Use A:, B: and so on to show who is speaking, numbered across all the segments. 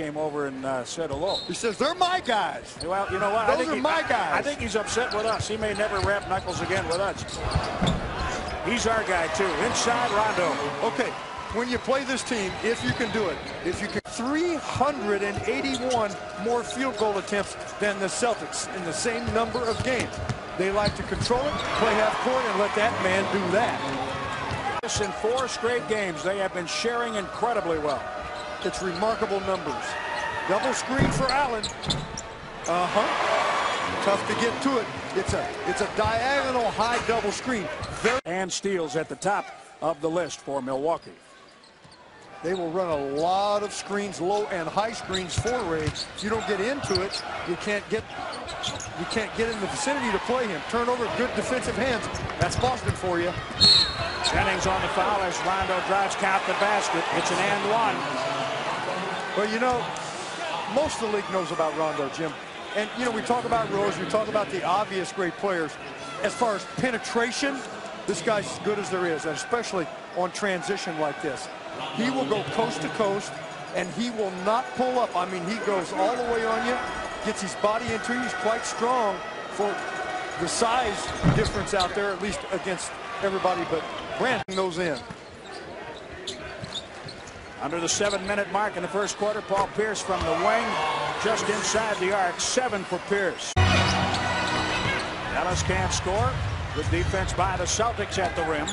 A: Came over and said hello.
B: He says, they're my guys.
A: Well, you know what?
B: Those are my guys.
A: I think he's upset with us. He may never rap knuckles again with us. He's our guy, too. Inside Rondo.
B: Okay, when you play this team, if you can do it, if you can, 381 more field goal attempts than the Celtics in the same number of games. They like to control it, play half court, and let that man do that.
A: In 4 straight games, they have been sharing incredibly well.
B: It's remarkable numbers. Double screen for Allen. Tough to get to it. It's a diagonal high double screen.
A: And steals at the top of the list for Milwaukee.
B: They will run a lot of screens, low and high screens for Ray. If you don't get into it, you can't get in the vicinity to play him. Turnover, good defensive hands. That's Boston for you.
A: Jennings on the foul as Rondo drives, count the basket. It's an and one.
B: Well, you know, most of the league knows about Rondo, Jim. And, you know, we talk about Rose, we talk about the obvious great players. As far as penetration, this guy's as good as there is, and especially on transition like this. He will go coast to coast, and he will not pull up. I mean, he goes all the way on you, gets his body into you. He's quite strong for the size difference out there, at least against everybody but Brandon those in.
A: Under the 7-minute mark in the first quarter, Paul Pierce from the wing, just inside the arc, 7 for Pierce. Ellis can't score. Good defense by the Celtics at the rim.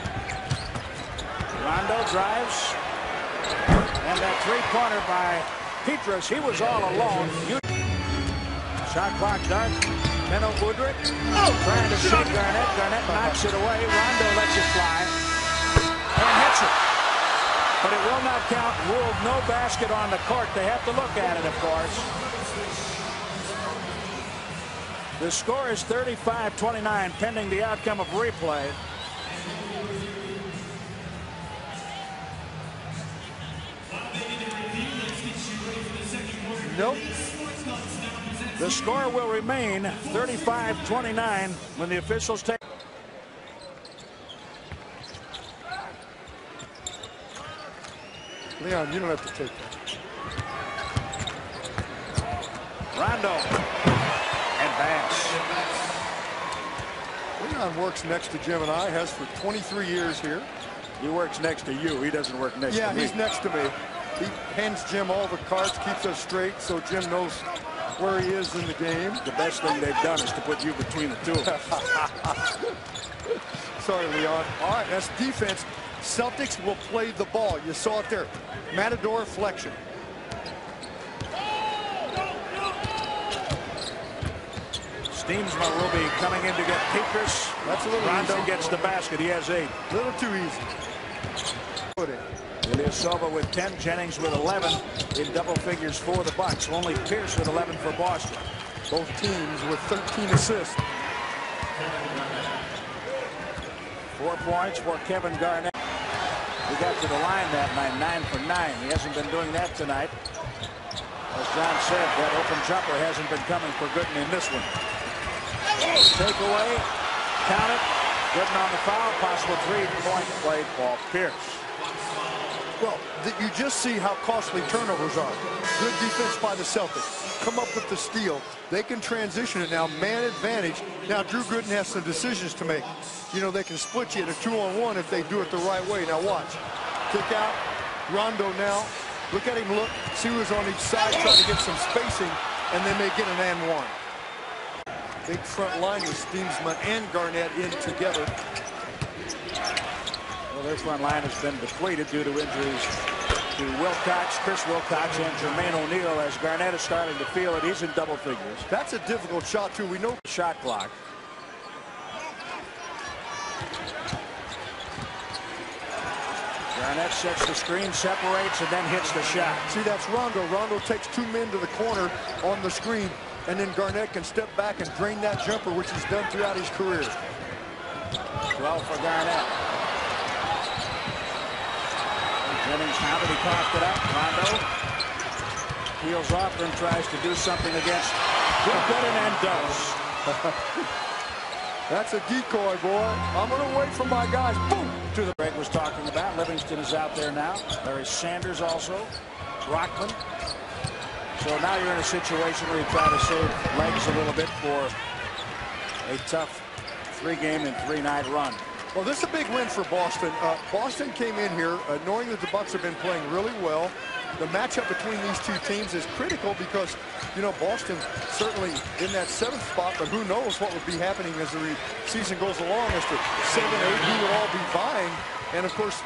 A: Rondo drives. And that three-pointer by Petras, he was all alone. Shot clock done. Menno Udrih trying to shoot Garnett. Garnett knocks it away. Rondo lets it fly and hits it. But it will not count. Ruled no basket on the court. They have to look at it, of course. The score is 35-29, pending the outcome of replay.
B: Nope.
A: The score will remain 35-29 when the officials take.
B: Leon, you don't have to take that.
A: Rondo. Advance.
B: Leon works next to Jim and I, has for 23 years here.
A: He works next to you. He doesn't work next to me.
B: Yeah, he's next to me. He hands Jim all the cards, keeps us straight, so Jim knows where he is in the game.
A: The best thing they've done is to put you between the two of them.
B: Sorry, Leon. All right, that's defense. Celtics will play the ball. You saw it there. Matador flexion.
A: Steamsma will be coming in to get Petras.
B: That's a little
A: Rondo
B: easy.
A: Gets the basket. He has 8.
B: A little too easy.
A: Ilyasova with 10, Jennings with 11 in double figures for the Bucks. Only Pierce with 11 for Boston.
B: Both teams with 13 assists.
A: 4 points for Kevin Garnett. He got to the line that night, 9 for 9. He hasn't been doing that tonight. As John said, that open jumper hasn't been coming for Gooden in this one. Takeaway, count it. Gooden on the foul, possible 3-point play for Pierce.
B: Well, you just see how costly turnovers are. Good defense by the Celtics. Come up with the steal. They can transition it now, man advantage. Now, Drew Gooden has some decisions to make. You know, they can split you at a 2-on-1 if they do it the right way. Now, watch. Kick out. Rondo now. Look at him look. See who's on each side, trying to get some spacing, and then they get an and one. Big front line with Steamsma and Garnett in together.
A: Well, their front line has been depleted due to injuries to Wilcox, Chris Wilcox, and Jermaine O'Neal, as Garnett is starting to feel it. He's in double figures.
B: That's a difficult shot, too. We know
A: the shot clock. Garnett sets the screen, separates, and then hits the shot.
B: See, that's Rondo. Rondo takes 2 men to the corner on the screen, and then Garnett can step back and drain that jumper, which he's done throughout his career.
A: 12 for Garnett. Jennings now that he coughed it up. Rondo peels off and tries to do something against Gooden and does.
B: That's a decoy, boy. I'm going to wait for my guys. Boom! To the
A: Greg was talking about. Livingston is out there now. Larry Sanders also. Rockman. So now you're in a situation where you try to save legs a little bit for a tough 3-game and 3-night run.
B: Well, this is a big win for Boston. Boston came in here knowing that the Bucks have been playing really well. The matchup between these two teams is critical because, you know, Boston certainly in that 7th spot, but who knows what would be happening as the season goes along as to 7, 8, who would all be vying. And, of course,